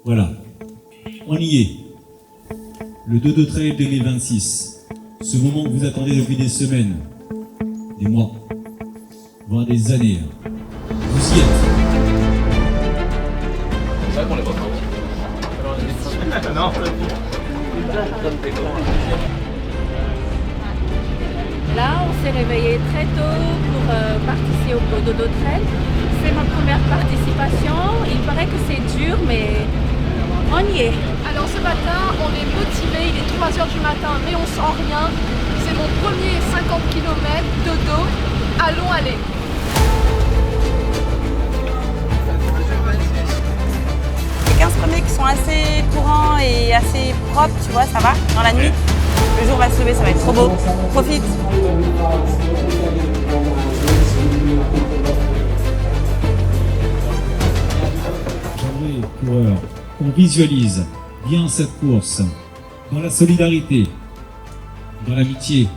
Voilà, on y est. Le Dodo Trail 2026. Ce moment que vous attendez depuis des semaines, des mois, voire des années. Vous y êtes. C'est vrai qu'on les voit pas. Non. Là, on s'est réveillé très tôt pour participer au Dodo Trail. C'est ma première participation. Il paraît que c'est dur, mais on y est. Alors ce matin, on est motivé, il est 3h du matin, mais on sent rien. C'est mon premier 50 km de dos. Allons aller. Les 15 premiers qui sont assez courants et assez propres, tu vois, ça va, dans la nuit. Le jour va se lever, ça va être trop beau. Profite. J'aimerais, coureurs, qu'on visualise bien cette course dans la solidarité, dans l'amitié,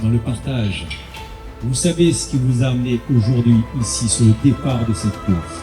dans le partage. Vous savez ce qui vous a amené aujourd'hui ici sur le départ de cette course.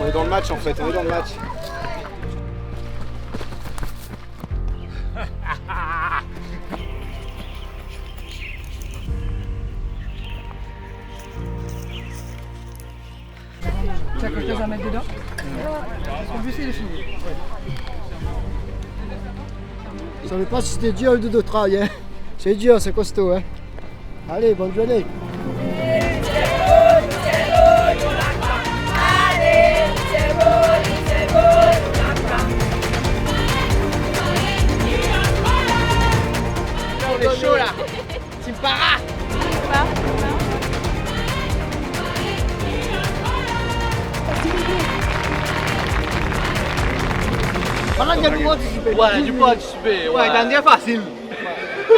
On est dans le match en fait, on est dans le match. Tu as quelque chose à mettre dedans? Son bus il est fini. Je savais pas si c'était dur le Dodo Trail, hein. C'est dur, c'est costaud, hein. Allez, bonne journée. On est chaud là. Tu me paras. Voilà, il y a du monde qui Ouais, du coup anticiper. Ouais, dernière facile.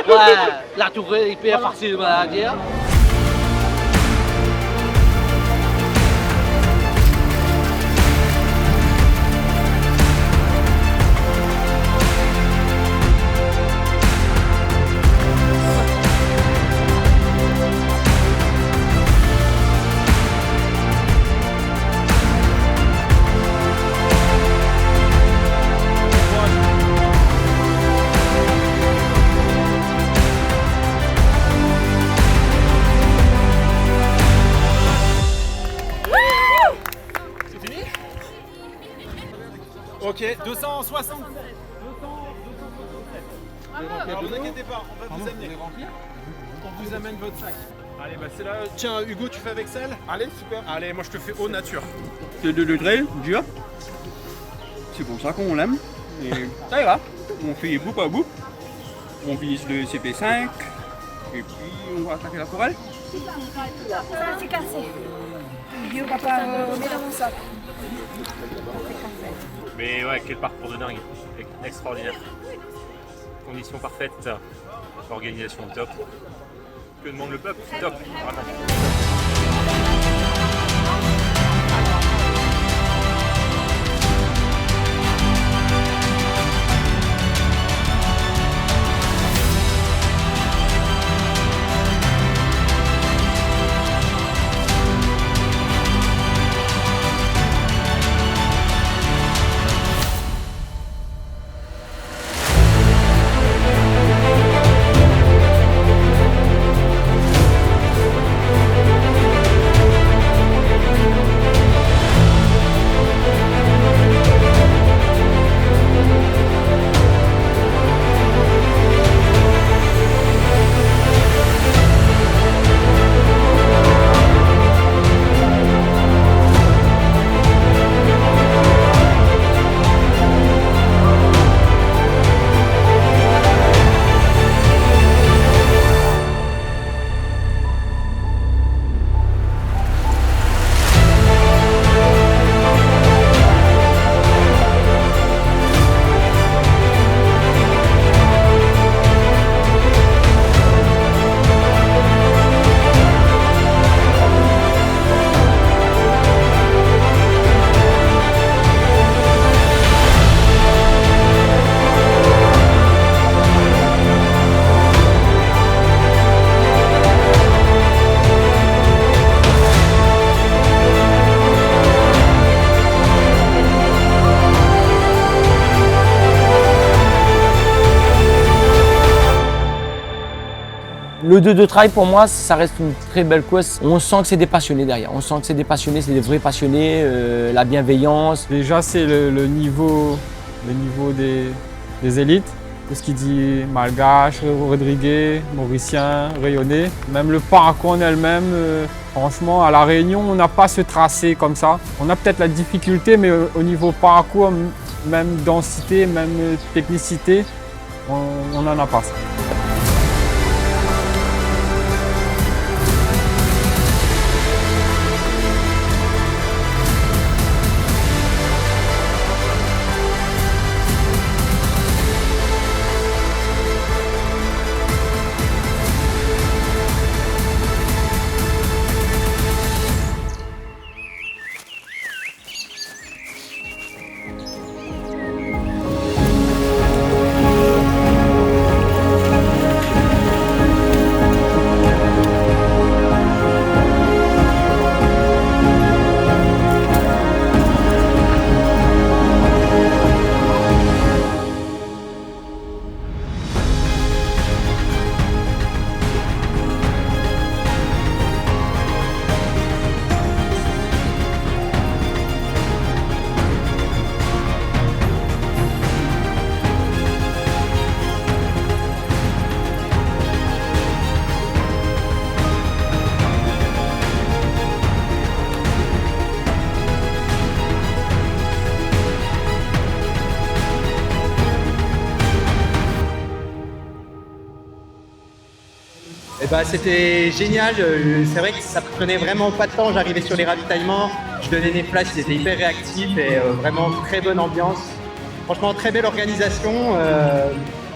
Ouais, la tournée hyper facile, la dernière. Ok, 260. Alors, ne vous inquiétez pas, on va vous amener. On vous amène votre sac. Allez, bah c'est là. Tiens, Hugo, tu fais avec sel? Allez, super. Allez, moi je te fais eau nature. C'est de trail dur. C'est pour ça qu'on l'aime. Et ça ira. On fait bout à bout. On vise le CP5. Et puis on va attaquer la forêt. Ça c'est cassé. Guillaume papa, mets dans mon sac. Mais ouais, quel parcours de dingue, extraordinaire. Conditions parfaites, organisation top. Que demande le peuple? Top, vraiment. Le 2-2 trail pour moi, ça reste une très belle course. On sent que c'est des passionnés derrière. On sent que c'est des passionnés, c'est des vrais passionnés, la bienveillance. Déjà, c'est le niveau des élites. Tout ce qui dit malgache, Rodriguez, mauricien, rayonné. Même le parcours en elle-même, franchement, à La Réunion, on n'a pas ce tracé comme ça. On a peut-être la difficulté, mais au niveau parcours, même densité, même technicité, on n'en a pas ça. Eh ben, c'était génial, c'est vrai que ça prenait vraiment pas de temps, j'arrivais sur les ravitaillements, je donnais des flashs, ils étaient hyper réactifs et vraiment très bonne ambiance. Franchement, très belle organisation,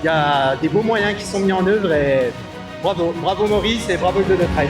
il y a des beaux moyens qui sont mis en œuvre et bravo Maurice et bravo le 2-2 Trail.